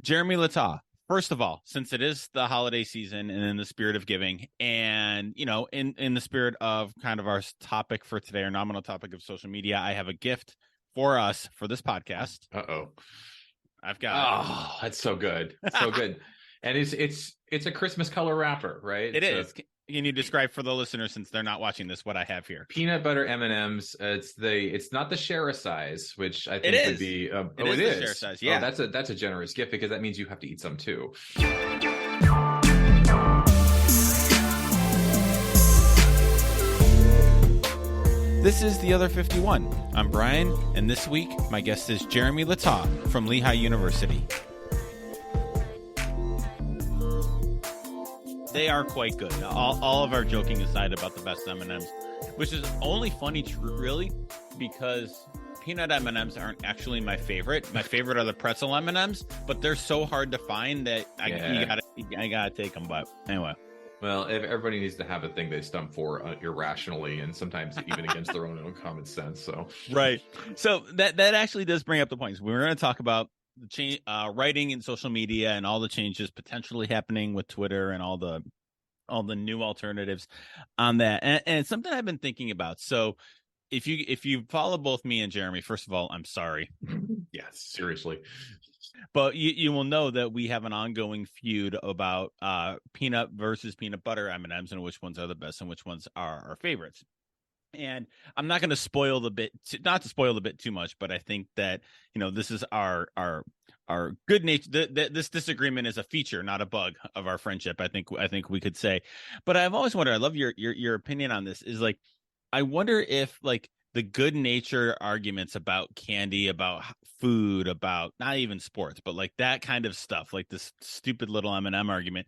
Jeremy Littau. First of all, since it is the holiday season and in the spirit of giving, and in the spirit of kind of our topic for today, our nominal topic of social media, I have a gift for us for this podcast. Uh-oh. I've got Oh, that's so good. So good. And it's a Christmas color wrapper, right? It is. Can you describe for the listeners, since they're not watching this, what I have here? Peanut butter M&Ms. It's not the share size, which I think would be. It is the share size. Yeah. Oh, that's a generous gift, because that means you have to eat some too. This is The Other 51. I'm Brian, and this week my guest is Jeremy Littau from Littau University. They are quite good. All of our joking aside about the best M&Ms, which is only funny, really, because peanut M&Ms aren't actually my favorite. My favorite are the pretzel M&Ms, but they're so hard to find that I gotta take them. But anyway. Well, if everybody needs to have a thing they stump for irrationally, and sometimes even against their own common sense. So right. So that actually does bring up the points. We're going to talk about the change, writing in social media, and all the changes potentially happening with Twitter and all the new alternatives on that. And it's something I've been thinking about. So if you follow both me and Jeremy, first of all, I'm sorry. Yeah, seriously. But you will know that we have an ongoing feud about peanut versus peanut butter M&Ms, and which ones are the best and which ones are our favorites. And I'm not going to spoil the bit, not to spoil the bit too much, but I think that, this is our good nature. This disagreement is a feature, not a bug of our friendship. I think we could say. But I've always wondered, I love your opinion on this, is like, I wonder if like the good nature arguments about candy, about food, about not even sports, but like that kind of stuff, like this stupid little M&M argument,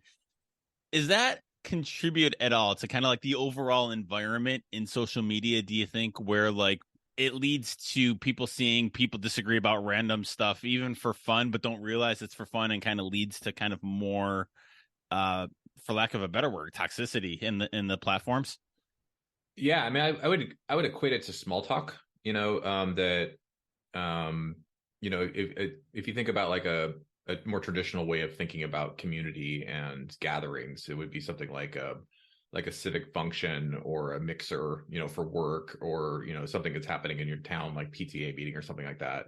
is that contribute at all to kind of like the overall environment in social media, do you think, where like it leads to people seeing people disagree about random stuff even for fun, but don't realize it's for fun, and kind of leads to kind of more for lack of a better word, toxicity in the platforms? Yeah, I mean, I would equate it to small talk, that if you think about like a more traditional way of thinking about community and gatherings, it would be something like a civic function or a mixer, for work, or, something that's happening in your town, like PTA meeting or something like that.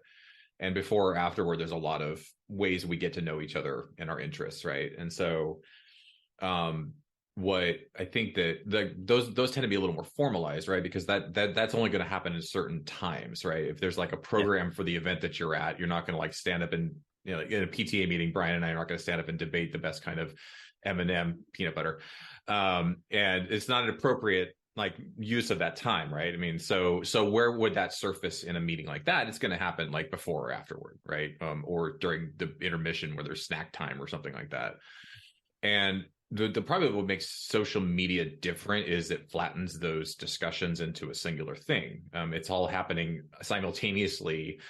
And before or afterward, there's a lot of ways we get to know each other and our interests, right? And so what I think that those tend to be a little more formalized, right? Because that's only going to happen in certain times, right? If there's like a program for the event that you're at, you're not going to like stand up and, like in a PTA meeting, Brian and I are not going to stand up and debate the best kind of M&M peanut butter. And it's not an appropriate like use of that time, right? I mean, so where would that surface in a meeting like that? It's going to happen like before or afterward, right? Or during the intermission where there's snack time or something like that. And the probably what makes social media different is it flattens those discussions into a singular thing. It's all happening simultaneously.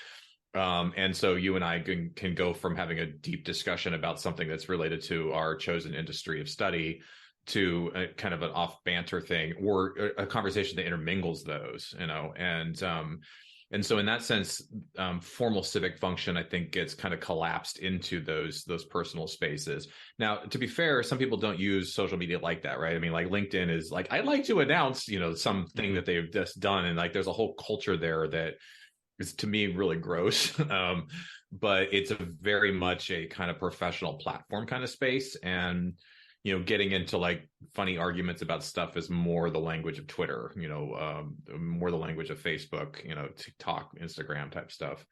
And so you and I can go from having a deep discussion about something that's related to our chosen industry of study to a kind of an off banter thing, or a conversation that intermingles those, and so in that sense, formal civic function, I think, gets kind of collapsed into those personal spaces. Now, to be fair, some people don't use social media like that, right? I mean, like LinkedIn is like, I'd like to announce, something that they've just done. And like, there's a whole culture there that is, to me, really gross. But it's a very much a kind of professional platform kind of space. And getting into like funny arguments about stuff is more the language of Twitter, more the language of Facebook, TikTok, Instagram type stuff.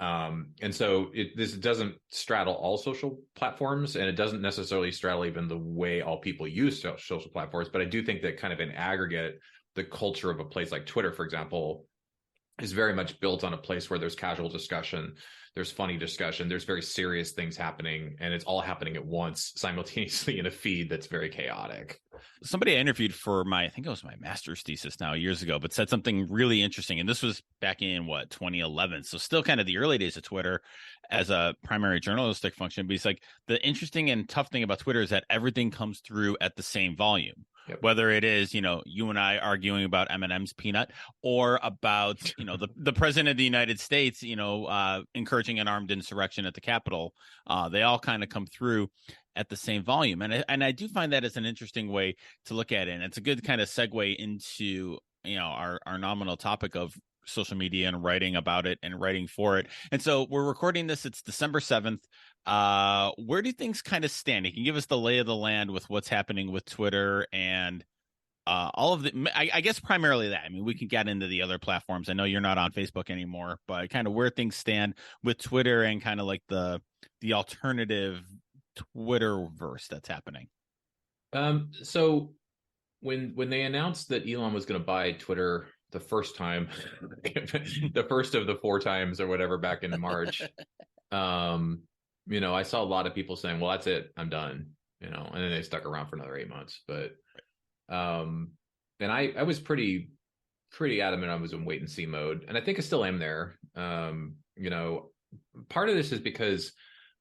And so this doesn't straddle all social platforms, and it doesn't necessarily straddle even the way all people use social platforms. But I do think that kind of in aggregate, the culture of a place like Twitter, for example, is very much built on a place where there's casual discussion, there's funny discussion, there's very serious things happening, and it's all happening at once simultaneously in a feed that's very chaotic. Somebody I interviewed for I think it was my master's thesis now years ago, but said something really interesting. And this was back in 2011. So still kind of the early days of Twitter as a primary journalistic function. But it's like the interesting and tough thing about Twitter is that everything comes through at the same volume. Yep. whether it is, you and I arguing about M&M's peanut, or about, the president of the United States, encouraging an armed insurrection at the Capitol. They all kind of come through at the same volume. And I do find that as an interesting way to look at it. And it's a good kind of segue into, our nominal topic of social media and writing about it and writing for it. And so we're recording this. It's December 7th. Where do things kind of stand? You can give us the lay of the land with what's happening with Twitter and all of the, I guess primarily that. I mean, we can get into the other platforms. I know you're not on Facebook anymore, but kind of where things stand with Twitter and kind of like the alternative Twitterverse that's happening. So when they announced that Elon was going to buy Twitter the first time, the first of the 4 times or whatever back in March, I saw a lot of people saying, well, that's it, I'm done, and then they stuck around for another 8 months. But and I was pretty adamant I was in wait and see mode, and I think I still am there. Part of this is because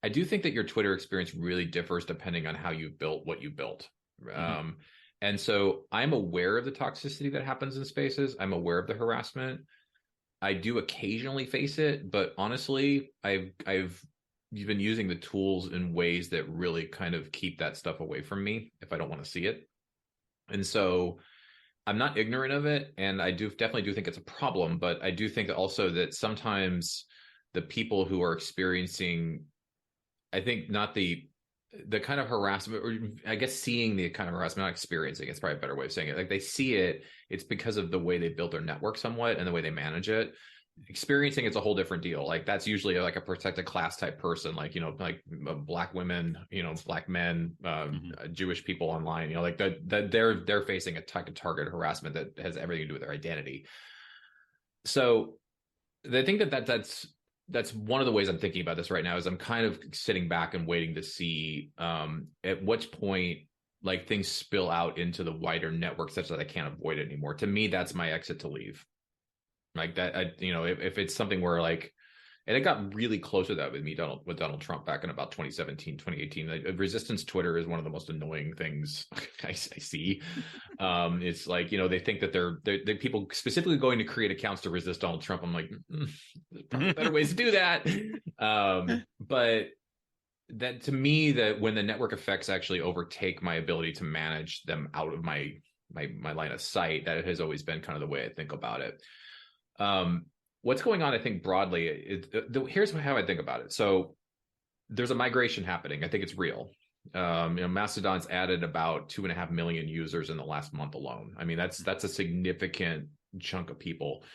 I do think that your Twitter experience really differs depending on how you built what you built. Mm-hmm. And so I'm aware of the toxicity that happens in spaces. I'm aware of the harassment. I do occasionally face it, but honestly, I've been using the tools in ways that really kind of keep that stuff away from me if I don't want to see it. And so I'm not ignorant of it, and I definitely do think it's a problem, but I do think also that sometimes the people who are experiencing, I think, not the kind of harassment, or I guess seeing the kind of harassment, not experiencing, it's probably a better way of saying it. Like they see it, it's because of the way they build their network somewhat and the way they manage it. Experiencing it's a whole different deal. Like that's usually like a protected class type person, like like Black women, Black men, Jewish people online, like that they're facing a type of target harassment that has everything to do with their identity. So I think that's one of the ways I'm thinking about this right now, is I'm kind of sitting back and waiting to see at which point like things spill out into the wider network such that I can't avoid it anymore. To me, that's my exit to leave. Like that, if it's something where like, and it got really close to that with me, with Donald Trump back in about 2017, 2018. Like, resistance Twitter is one of the most annoying things I see. It's like, they think that they're people specifically going to create accounts to resist Donald Trump. I'm like, there's probably better ways to do that. But that, to me, that when the network effects actually overtake my ability to manage them out of my line of sight, that has always been kind of the way I think about it. What's going on, I think, broadly, here's how I think about it. So there's a migration happening. I think it's real. Mastodon's added about 2.5 million users in the last month alone. I mean, that's a significant chunk of people.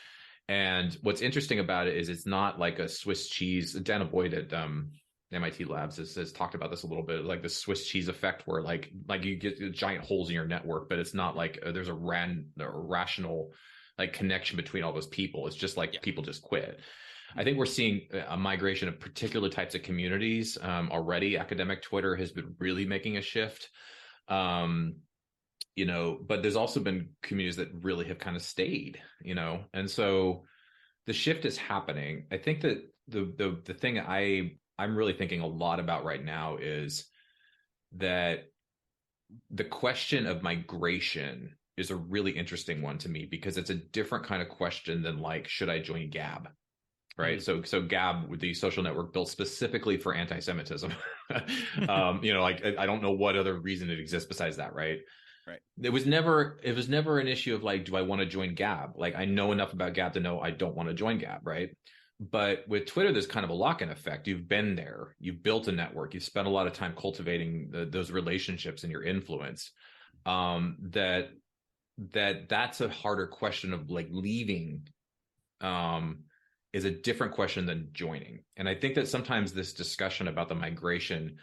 And what's interesting about it is it's not like a Swiss cheese. Dana Boyd at MIT Labs has talked about this a little bit, like the Swiss cheese effect, where like you get giant holes in your network, but it's not like there's a rational like connection between all those people. It's just like people just quit. I think we're seeing a migration of particular types of communities already. Academic Twitter has been really making a shift, but there's also been communities that really have kind of stayed, and so the shift is happening. I think that the thing I'm really thinking a lot about right now is that the question of migration is a really interesting one to me, because it's a different kind of question than like, should I join Gab? Right. Mm-hmm. So Gab, the social network built specifically for anti-Semitism. Like I don't know what other reason it exists besides that. Right. Right. It was never an issue of like, do I want to join Gab? Like, I know enough about Gab to know I don't want to join Gab. Right. But with Twitter, there's kind of a lock-in effect. You've been there, you've built a network, you've spent a lot of time cultivating those relationships and your influence. That's a harder question of like leaving is a different question than joining. And I think that sometimes this discussion about the migration,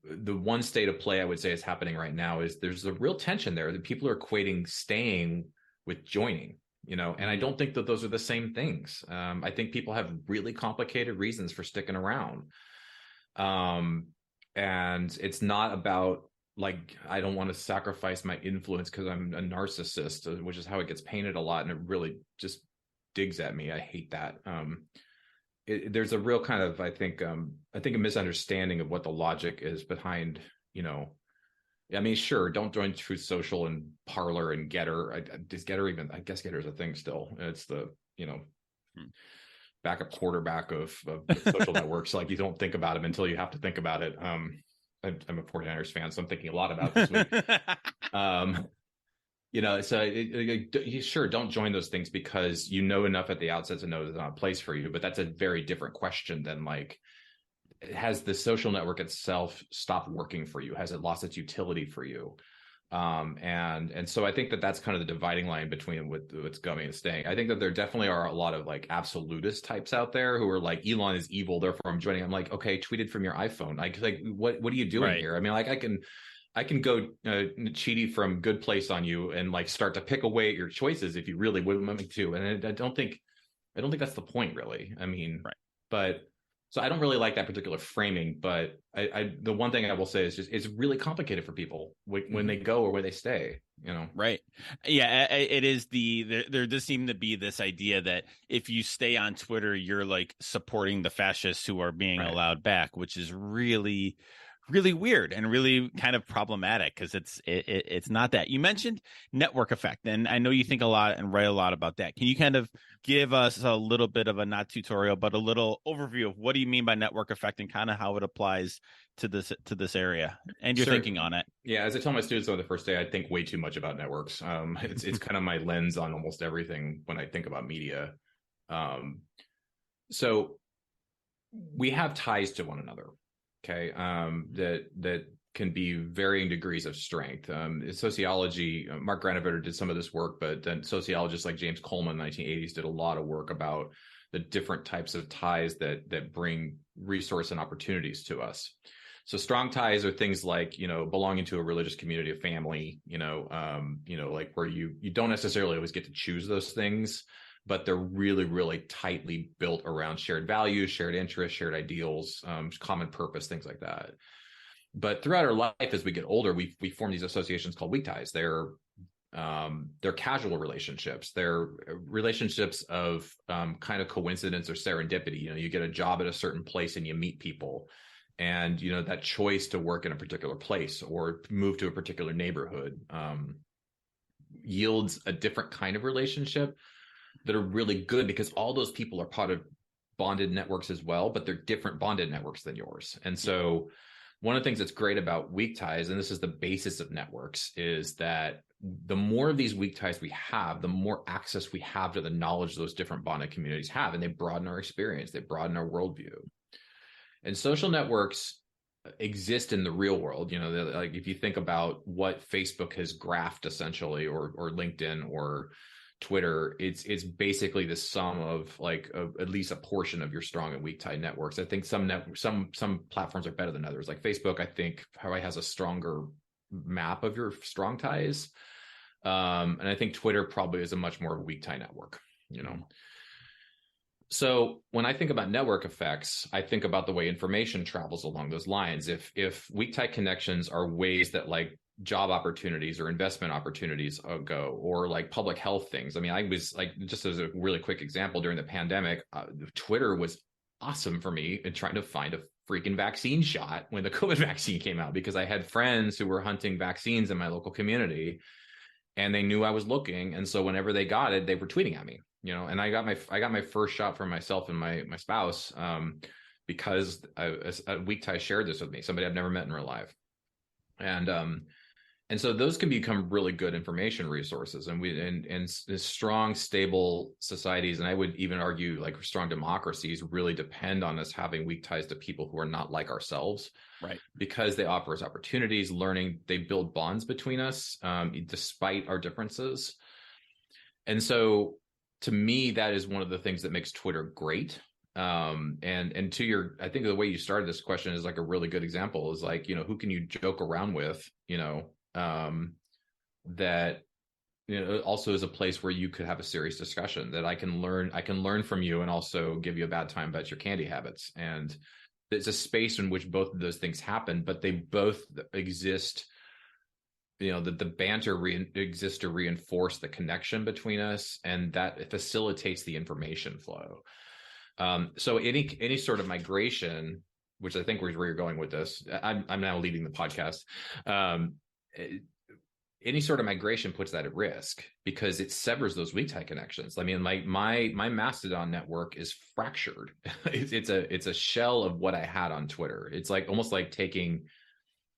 the one state of play I would say is happening right now is there's a real tension there that people are equating staying with joining, and I don't think that those are the same things. I think people have really complicated reasons for sticking around. And it's not about like, I don't want to sacrifice my influence because I'm a narcissist, which is how it gets painted a lot. And it really just digs at me. I hate that. There's a real kind of, I think a misunderstanding of what the logic is behind, I mean, sure, don't join Truth Social and Parler and Getter. Is Getter even? I guess Getter is a thing still. It's the backup quarterback of social networks. Like, you don't think about them until you have to think about it. I'm a 49ers fan, so I'm thinking a lot about it this week. So you sure don't join those things because you know enough at the outset to know there's not a place for you. But that's a very different question than like, has the social network itself stopped working for you? Has it lost its utility for you? And so I think that's kind of the dividing line between what's coming and staying. I think that there definitely are a lot of like absolutist types out there who are like, Elon is evil, therefore I'm joining. I'm like, okay, tweeted from your iPhone. Like what are you doing here? I mean, like I can go cheaty from Good Place on you and like start to pick away at your choices if you really would want me to. And I don't think that's the point, really. I mean, right. But so I don't really like that particular framing, but the one thing I will say is just it's really complicated for people when they go or where they stay, Right. Yeah, it is there does seem to be this idea that if you stay on Twitter, you're like supporting the fascists who are being allowed back, which is really, really weird and really kind of problematic because it's not that. You mentioned network effect, and I know you think a lot and write a lot about that. Can you kind of give us a little bit of a not tutorial, but a little overview of what do you mean by network effect and kind of how it applies to this area and your thinking on it? Yeah, as I tell my students on the first day, I think way too much about networks. It's kind of my lens on almost everything when I think about media. So we have ties to one another. Okay, that can be varying degrees of strength. Sociology, Mark Granovetter did some of this work, but then sociologists like James Coleman in the 1980s did a lot of work about the different types of ties that bring resource and opportunities to us. So strong ties are things like, belonging to a religious community, a family, like where you don't necessarily always get to choose those things, but they're really, really tightly built around shared values, shared interests, shared ideals, common purpose, things like that. But throughout our life, as we get older, we form these associations called weak ties. They're casual relationships. They're relationships of kind of coincidence or serendipity. You get a job at a certain place and you meet people. And, that choice to work in a particular place or move to a particular neighborhood yields a different kind of relationship that are really good because all those people are part of bonded networks as well, but they're different bonded networks than yours. And so one of the things that's great about weak ties, and this is the basis of networks, is that the more of these weak ties we have, the more access we have to the knowledge those different bonded communities have, and they broaden our experience, they broaden our worldview. And social networks exist in the real world. Like if you think about what Facebook has graphed essentially, or LinkedIn or Twitter, it's basically the sum of at least a portion of your strong and weak tie networks. I think some platforms are better than others. Like Facebook, I think probably has a stronger map of your strong ties, and I think Twitter probably is a much more weak tie network. So when I think about network effects, I think about the way information travels along those lines. If weak tie connections are ways that like job opportunities or investment opportunities go, or like public health things. I mean, I was like, just as a really quick example, during the pandemic, Twitter was awesome for me in trying to find a freaking vaccine shot when the COVID vaccine came out, because I had friends who were hunting vaccines in my local community and they knew I was looking. And so whenever they got it, they were tweeting at me, and I got my first shot for myself and my spouse because a weak tie shared this with me, somebody I've never met in real life. And so those can become really good information resources, and strong, stable societies, and I would even argue like strong democracies, really depend on us having weak ties to people who are not like ourselves, right? Because they offer us opportunities, learning, they build bonds between us, despite our differences. And so, to me, that is one of the things that makes Twitter great. And to I think the way you started this question is like a really good example. Is like, who can you joke around with, that also is a place where you could have a serious discussion, that I can learn from you and also give you a bad time about your candy habits. And it's a space in which both of those things happen, but they both exist. The banter exists to reinforce the connection between us, and that facilitates the information flow. So any sort of migration, which I think is where you're going with this, I'm now leading the podcast. any sort of migration puts that at risk because it severs those weak tie connections. I mean, my Mastodon network is fractured. It's a shell of what I had on Twitter. It's like almost like taking,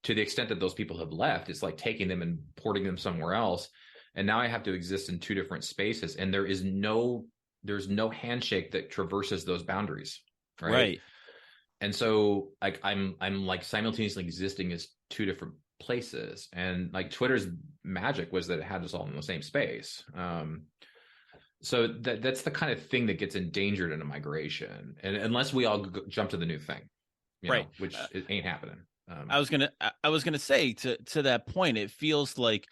to the extent that those people have left, it's like taking them and porting them somewhere else. And now I have to exist in two different spaces, and there's no handshake that traverses those boundaries, right? And so like I'm like simultaneously existing as two different places, and like Twitter's magic was that it had us all in the same space. So that's the kind of thing that gets endangered in a migration, and unless we all jump to the new thing, which it ain't happening. I was gonna say to that point, it feels like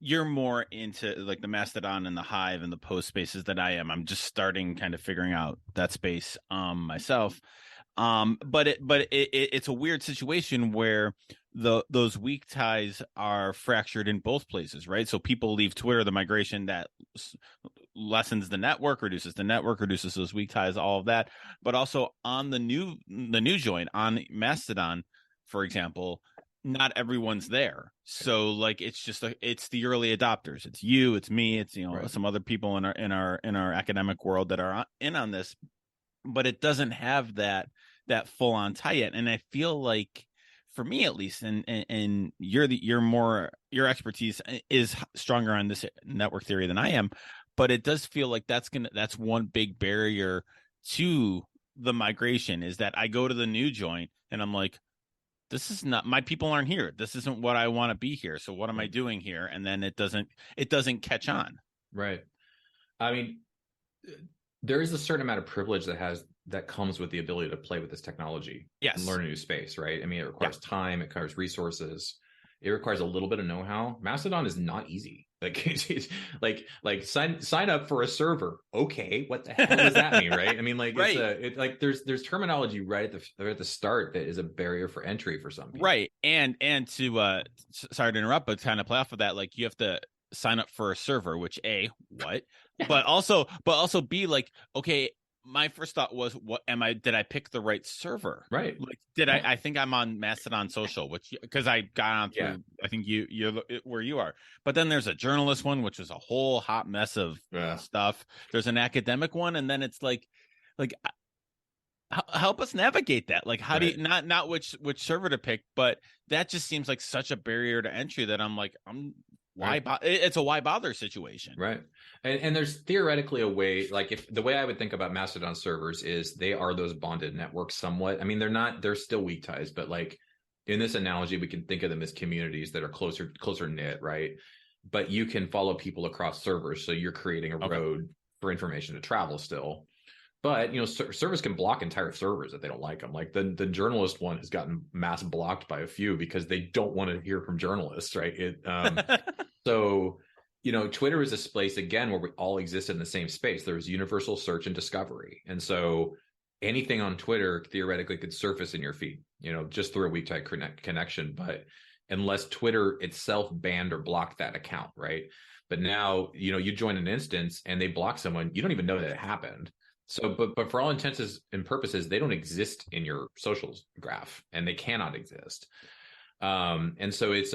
you're more into like the Mastodon and the Hive and the post spaces than I am. I'm just starting kind of figuring out that space myself. But it's a weird situation where those weak ties are fractured in both places, right? So people leave Twitter, the migration that lessens the network, reduces those weak ties, all of that. But also on the new join on Mastodon, for example, not everyone's there. So like it's the early adopters. It's you, it's me, it's some other people in our academic world that are in on this, but it doesn't have that full on tie yet. And I feel like, for me at least, and your expertise is stronger on this network theory than I am, but it does feel like that's one big barrier to the migration, is that I go to the new joint and I'm like, this is not, my people aren't here. This isn't what I want to be here. So what am I doing here? And then it doesn't catch on. Right. I mean, there is a certain amount of privilege that comes with the ability to play with this technology. Yes. And learn a new space, right? I mean, it requires time, it requires resources, it requires a little bit of know-how. Mastodon is not easy. Like, it's like sign up for a server. Okay, what the hell does that mean, right? I mean, like, it's like there's terminology right at the start that is a barrier for entry for some people. Right. And to sorry to interrupt, but kind of play off of that, like you have to sign up for a server, which what? but also B, like, okay, my first thought was, did I pick the right server? Right. Like, I think I'm on Mastodon Social, which, because I got on through, I think you're where you are. But then there's a journalist one, which is a whole hot mess of stuff. There's an academic one, and then it's like help us navigate that. Like, how do you not which server to pick, but that just seems like such a barrier to entry that I'm like, it's a why bother situation. Right. And there's theoretically a way, like, if the way I would think about Mastodon servers is they are those bonded networks somewhat. I mean, they're still weak ties, but like in this analogy, we can think of them as communities that are closer knit, right? But you can follow people across servers. So you're creating a road for information to travel still. But, servers can block entire servers if they don't like them. Like the journalist one has gotten mass blocked by a few because they don't want to hear from journalists, right? So, Twitter is a space, again, where we all exist in the same space. There's universal search and discovery. And so anything on Twitter theoretically could surface in your feed, just through a weak tie connection. But unless Twitter itself banned or blocked that account, right? But now, you join an instance and they block someone, you don't even know that it happened. So, but for all intents and purposes, they don't exist in your socials graph, and they cannot exist. And so it's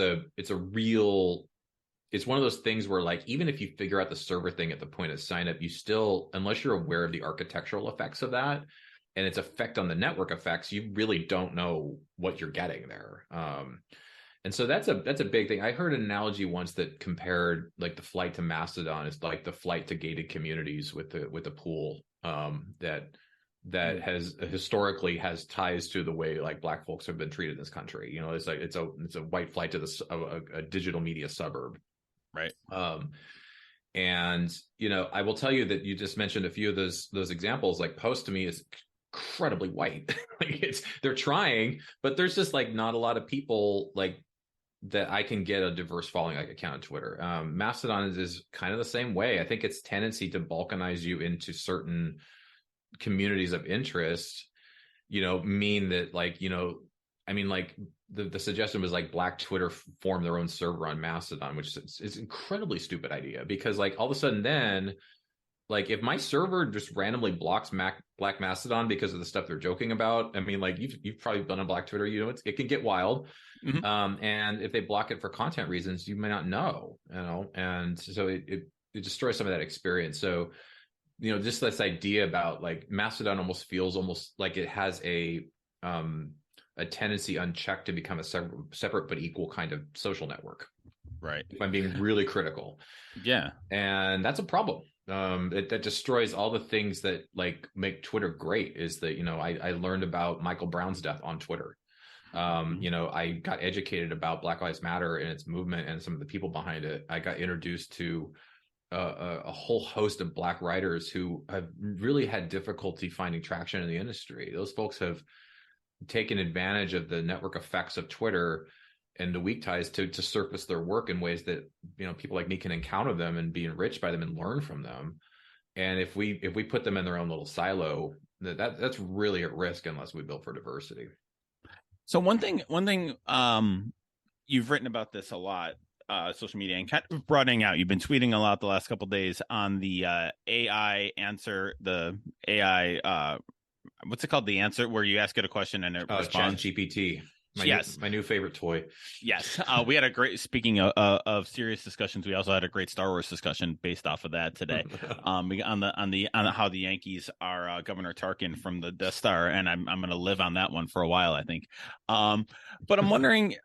one of those things where, like, even if you figure out the server thing at the point of sign up, you still, unless you're aware of the architectural effects of that and its effect on the network effects, you really don't know what you're getting there. And so that's a big thing. I heard an analogy once that compared like the flight to Mastodon is like the flight to gated communities with the pool. That has historically has ties to the way like Black folks have been treated in this country. It's like it's a white flight to a digital media suburb, right? And I will tell you that you just mentioned a few of those examples. Like Post to me is incredibly white. Like they're trying, but there's just like not a lot of people like that I can get a diverse following like account on Twitter. Mastodon is kind of the same way. I think its tendency to balkanize you into certain communities of interest, mean that like, I mean, like the suggestion was like Black Twitter form their own server on Mastodon, which is incredibly stupid idea, because like all of a sudden then like if my server just randomly blocks Black Mastodon because of the stuff they're joking about, I mean, like you've probably been on Black Twitter, you know, it can get wild. Mhm. And if they block it for content reasons, you may not know, you know, and so it destroys some of that experience. So, you know, just this idea about like Mastodon almost feels almost like it has a tendency unchecked to become a separate but equal kind of social network. Right. If I'm being really critical, Yeah. and that's a problem. That destroys all the things that like make Twitter great. Is that, you know, I learned about Michael Brown's death on Twitter. You know, I got educated about Black Lives Matter and its movement and some of the people behind it. I got introduced to a whole host of Black writers who have really had difficulty finding traction in the industry. Those folks have taken advantage of the network effects of Twitter and the weak ties to surface their work in ways that, you know, people like me can encounter them and be enriched by them and learn from them. And if we put them in their own little silo, that's really at risk unless we build for diversity. So one thing, you've written about this a lot, social media, and kind of broadening out. You've been tweeting a lot the last couple of days on the AI answer, the AI, what's it called? The answer where you ask it a question and it responds. ChatGPT, Yes. my new favorite toy. Yes. We had a great, speaking of serious discussions, we also had a great Star Wars discussion based off of that today. On how the Yankees are Governor Tarkin from the Death Star, and I'm going to live on that one for a while, I think. But I'm wondering,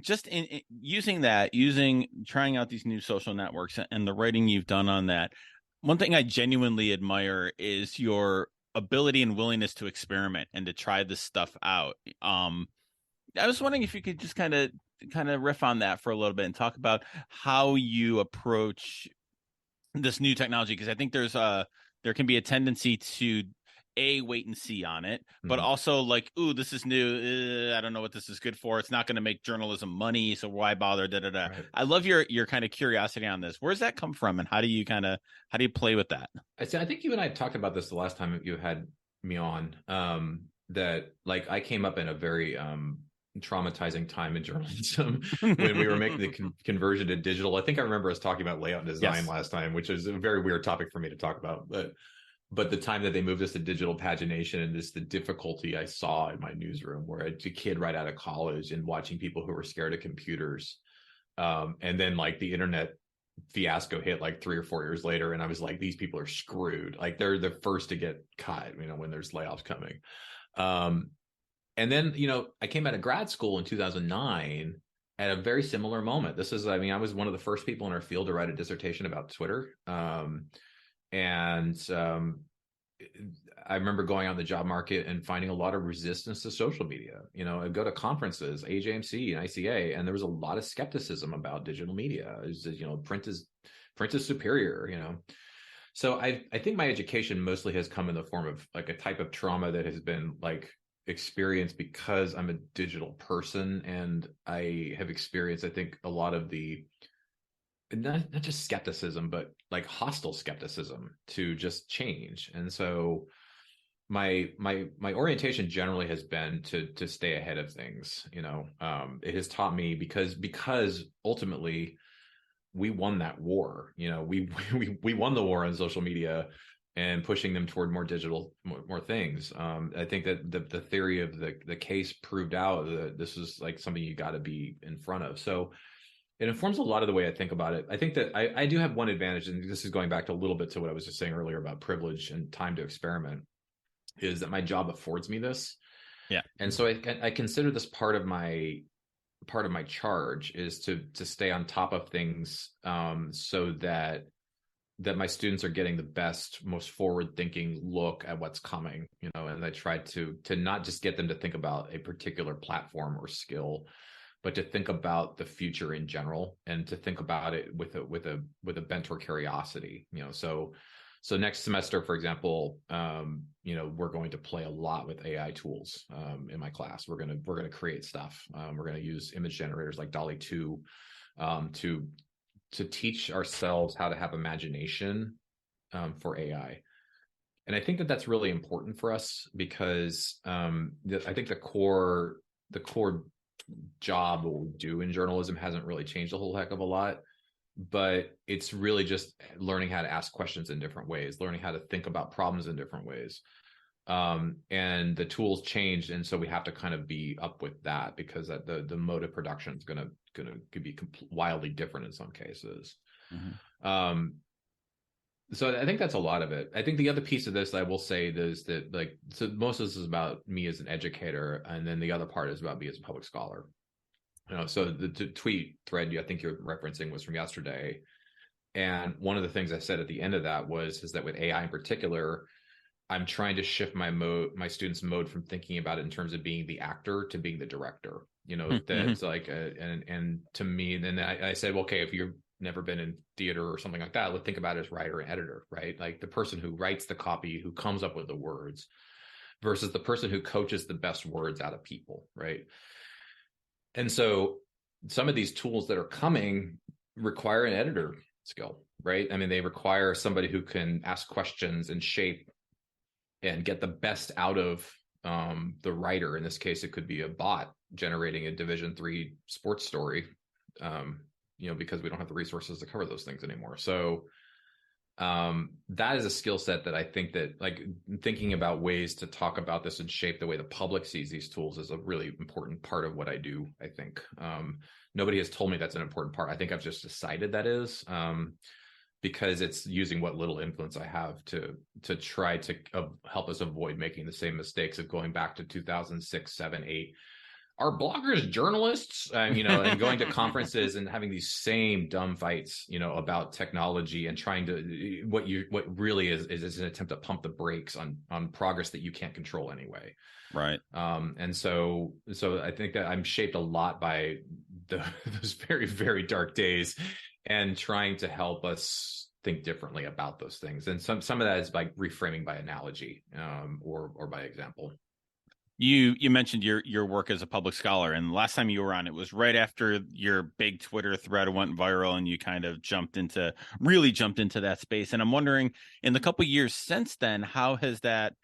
just in using trying out these new social networks and the writing you've done on that. One thing I genuinely admire is your ability and willingness to experiment and to try this stuff out. I was wondering if you could just kind of riff on that for a little bit and talk about how you approach this new technology, because I think there can be a tendency to wait and see on it, but also like, ooh, this is new. I don't know what this is good for. It's not going to make journalism money, so why bother? Da da da. Right. I love your kind of curiosity on this. Where's that come from, and how do you play with that? I think you and I talked about this the last time you had me on. That like I came up in a very traumatizing time in journalism when we were making the conversion to digital. I think I remember us talking about layout and design last time, which is a very weird topic for me to talk about. But the time that they moved us to digital pagination and the difficulty I saw in my newsroom, where a kid right out of college and watching people who were scared of computers, and then like the internet fiasco hit like 3 or 4 years later, and I was like, these people are screwed. Like they're the first to get cut, you know, when there's layoffs coming. And then, you know, I came out of grad school in 2009 at a very similar moment. I was one of the first people in our field to write a dissertation about Twitter. And I remember going on the job market and finding a lot of resistance to social media. You know, I'd go to conferences, AJMC and ICA, and there was a lot of skepticism about digital media. It was, you know, print is superior, you know. So I think my education mostly has come in the form of like a type of trauma that has been like experienced because I'm a digital person, and I have experienced, I think, a lot of the not just skepticism, but like hostile skepticism to just change. And so my orientation generally has been to stay ahead of things. You know, it has taught me because ultimately we won that war. You know, we won the war on social media and pushing them toward more digital, more things. I think that the theory of the case proved out that this is like something you got to be in front of. So it informs a lot of the way I think about it. I think that I do have one advantage, and this is going back to a little bit to what I was just saying earlier about privilege and time to experiment, is that my job affords me this. Yeah. And so I consider this part of my charge is to stay on top of things, so that my students are getting the best, most forward-thinking look at what's coming, you know, and I try to not just get them to think about a particular platform or skill, but to think about the future in general, and to think about it with a bent toward curiosity, you know. So next semester, for example, you know, we're going to play a lot with AI tools in my class. We're gonna create stuff. We're gonna use image generators like DALL-E 2 to teach ourselves how to have imagination for AI. And I think that that's really important for us because I think the core job what we do in journalism hasn't really changed a whole heck of a lot, but it's really just learning how to ask questions in different ways, learning how to think about problems in different ways. And the tools changed, and so we have to kind of be up with that, because the mode of production is gonna be wildly different in some cases. So I think that's a lot of it. I think the other piece of this I will say is that, like, so most of this is about me as an educator, and then the other part is about me as a public scholar. So the tweet thread I think you're referencing was from yesterday, and one of the things I said at the end of that is that with AI in particular, I'm trying to shift my students' mode from thinking about it in terms of being the actor to being the director. That's like, and to me, then I said, well, okay, if you've never been in theater or something like that, let's think about it as writer and editor, right? Like the person who writes the copy, who comes up with the words, versus the person who coaches the best words out of people, right? And so some of these tools that are coming require an editor skill, right? I mean, they require somebody who can ask questions and shape and get the best out of the writer. In this case, it could be a bot generating a Division III sports story, because we don't have the resources to cover those things anymore. So that is a skill set that I think that, like, thinking about ways to talk about this and shape the way the public sees these tools is a really important part of what I do, I think. Nobody has told me that's an important part. I think I've just decided that is, because it's using what little influence I have to try to help us avoid making the same mistakes of going back to 2006, 7, 8. Are bloggers journalists? And going to conferences and having these same dumb fights, about technology, and trying to what really is an attempt to pump the brakes on progress that you can't control anyway. Right. And so I think that I'm shaped a lot by those very, very dark days, and trying to help us think differently about those things. And some of that is by reframing by analogy, or by example. You mentioned your work as a public scholar, and last time you were on, it was right after your big Twitter thread went viral, and you kind of really jumped into that space. And I'm wondering, in the couple of years since then, how has that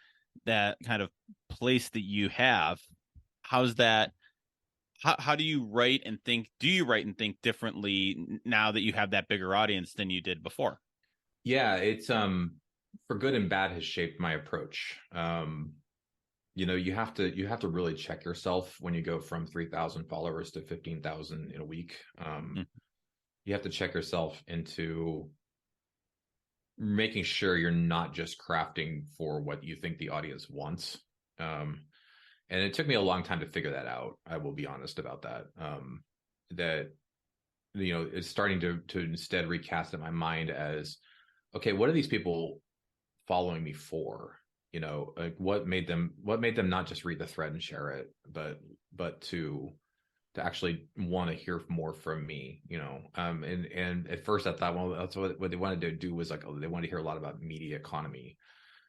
kind of place that you have, how's that? How do you write and think? Do you write and think differently now that you have that bigger audience than you did before? Yeah, it's for good and bad has shaped my approach. You have to really check yourself when you go from 3,000 followers to 15,000 in a week. You have to check yourself into making sure you're not just crafting for what you think the audience wants. And it took me a long time to figure that out. I will be honest about that. It's starting to instead recast in my mind as, okay, what are these people following me for? Like what made them not just read the thread and share it, but to actually want to hear more from me, and at first I thought, well, that's what they wanted to do, was like, they wanted to hear a lot about media economy.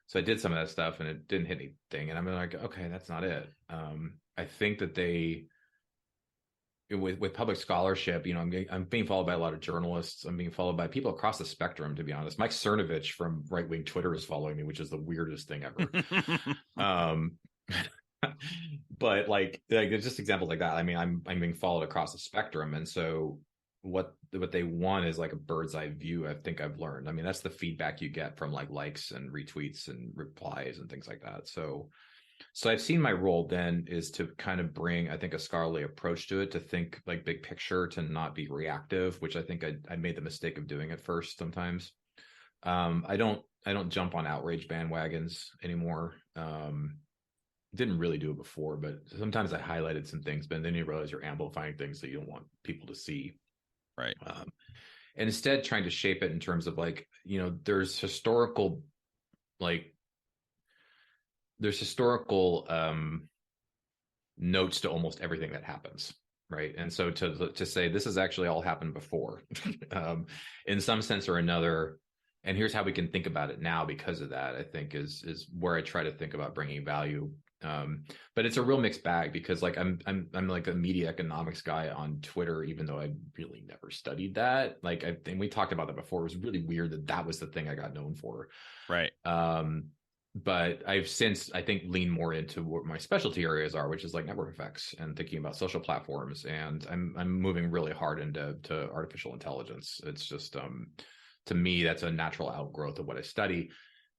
So I did some of that stuff, and it didn't hit anything. And I'm like, okay, that's not it. I think that with public scholarship, I'm being followed by a lot of journalists. I'm being followed by people across the spectrum, to be honest. Mike Cernovich from right wing Twitter is following me, which is the weirdest thing ever. But like just examples like that. I mean, I'm being followed across the spectrum, and so what they want is like a bird's eye view. I think I've learned. I mean, that's the feedback you get from likes and retweets and replies and things like that. So I've seen my role then is to kind of bring, I think, a scholarly approach to it, to think like big picture, to not be reactive, which I think I made the mistake of doing at first sometimes. I don't jump on outrage bandwagons anymore. Didn't really do it before, but sometimes I highlighted some things, but then you realize you're amplifying things that you don't want people to see. Right. And instead trying to shape it in terms of there's historical notes to almost everything that happens, right? And so to say this has actually all happened before, in some sense or another, and here's how we can think about it now because of that, I think is where I try to think about bringing value. But it's a real mixed bag, because I'm like a media economics guy on Twitter, even though I really never studied that. I think we talked about that before. It was really weird that was the thing I got known for. Right. but I've since, I think, leaned more into what my specialty areas are, which is like network effects and thinking about social platforms. And I'm moving really hard into artificial intelligence. It's just to me, that's a natural outgrowth of what I study.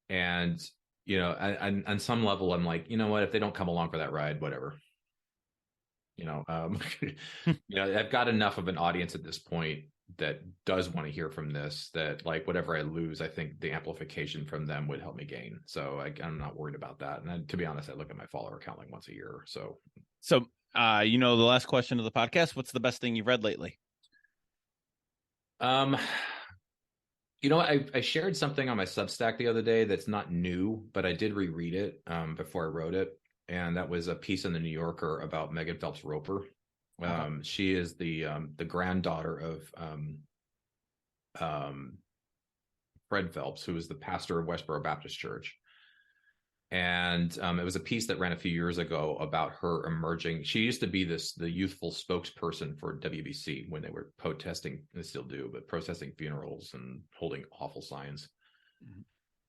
And on some level, I'm like, you know what, if they don't come along for that ride, whatever. I've got enough of an audience at this point that does want to hear from this, that like whatever I lose, I think the amplification from them would help me gain. So I'm not worried about that. And to be honest, I look at my follower count like once a year. So the last question of the podcast, what's the best thing you've read lately? I shared something on my Substack the other day that's not new, but I did reread it before I wrote it. And that was a piece in the New Yorker about Megan Phelps Roper. Okay. She is the granddaughter of Fred Phelps, who was the pastor of Westboro Baptist Church. And it was a piece that ran a few years ago about her emerging. She used to be the youthful spokesperson for WBC when they were protesting, they still do, but protesting funerals and holding awful signs. Mm-hmm.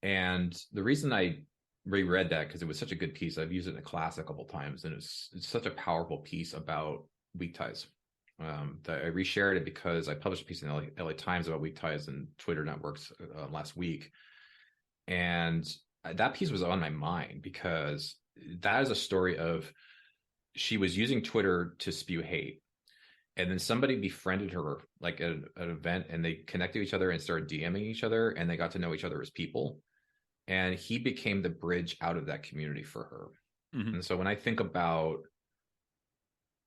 And the reason I reread that, because it was such a good piece, I've used it in a class a couple of times, and it's such a powerful piece about weak ties. That I reshared it because I published a piece in the LA Times about weak ties and Twitter networks last week. And that piece was on my mind because that is a story of, she was using Twitter to spew hate. And then somebody befriended her like at an event, and they connected to each other and started DMing each other, and they got to know each other as people. And he became the bridge out of that community for her. Mm-hmm. And so when I think about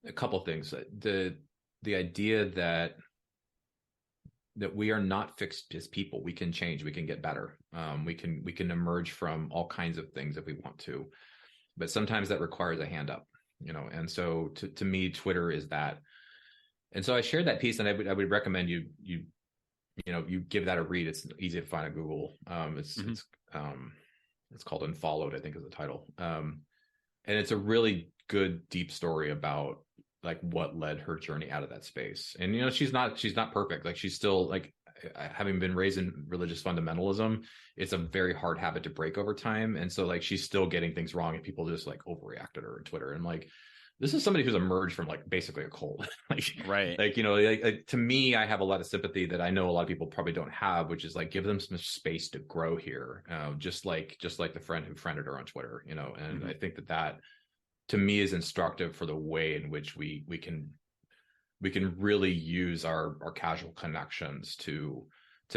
a couple of things, the idea that we are not fixed as people, we can change, we can get better, we can emerge from all kinds of things if we want to, but sometimes that requires a hand up, And so to me, Twitter is that. And so I shared that piece, and I would recommend you give that a read. It's easy to find on Google. It's called Unfollowed, I think is the title. And it's a really good, deep story about like what led her journey out of that space. And, she's not perfect. Like, she's still, like, having been raised in religious fundamentalism, it's a very hard habit to break over time. And so like, she's still getting things wrong, and people just like overreact at her on Twitter. And like, this is somebody who's emerged from like basically a cult. Right. Like, to me, I have a lot of sympathy that I know a lot of people probably don't have, which is like, give them some space to grow here. Just like the friend who friended her on Twitter, and mm-hmm. I think that to me is instructive for the way in which we can really use our casual connections to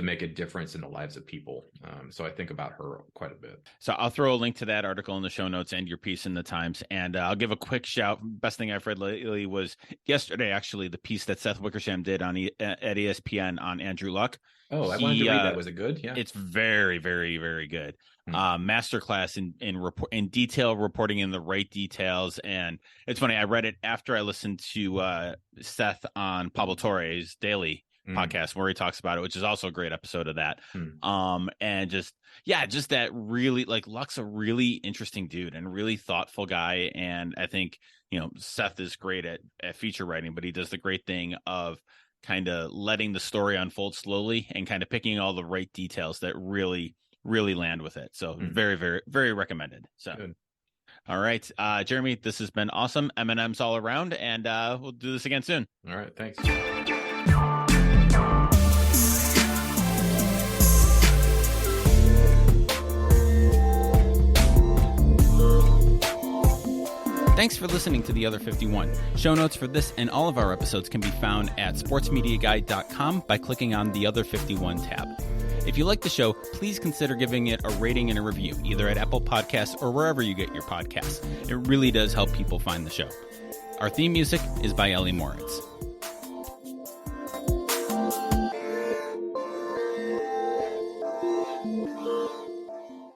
make a difference in the lives of people. So I think about her quite a bit. So I'll throw a link to that article in the show notes and your piece in the Times. And I'll give a quick shout. Best thing I've read lately was yesterday, actually, the piece that Seth Wickersham did at ESPN on Andrew Luck. Oh, I wanted to read that. Was it good? Yeah. It's very, very, very good. Masterclass in detail reporting in the right details. And it's funny, I read it after I listened to Seth on Pablo Torre's Daily podcast where he talks about it, which is also a great episode of that. And just that really, like, Luck's a really interesting dude and really thoughtful guy. And I think, Seth is great at feature writing, but he does the great thing of kind of letting the story unfold slowly and kind of picking all the right details that really land with it. So very, very, very recommended. So good. All right, Jeremy, this has been awesome. M&Ms all around, and we'll do this again soon. All right, thanks. Thanks for listening to The Other 51. Show notes for this and all of our episodes can be found at sportsmediaguide.com by clicking on the Other 51 tab. If you like the show, please consider giving it a rating and a review, either at Apple Podcasts or wherever you get your podcasts. It really does help people find the show. Our theme music is by Ellie Moritz.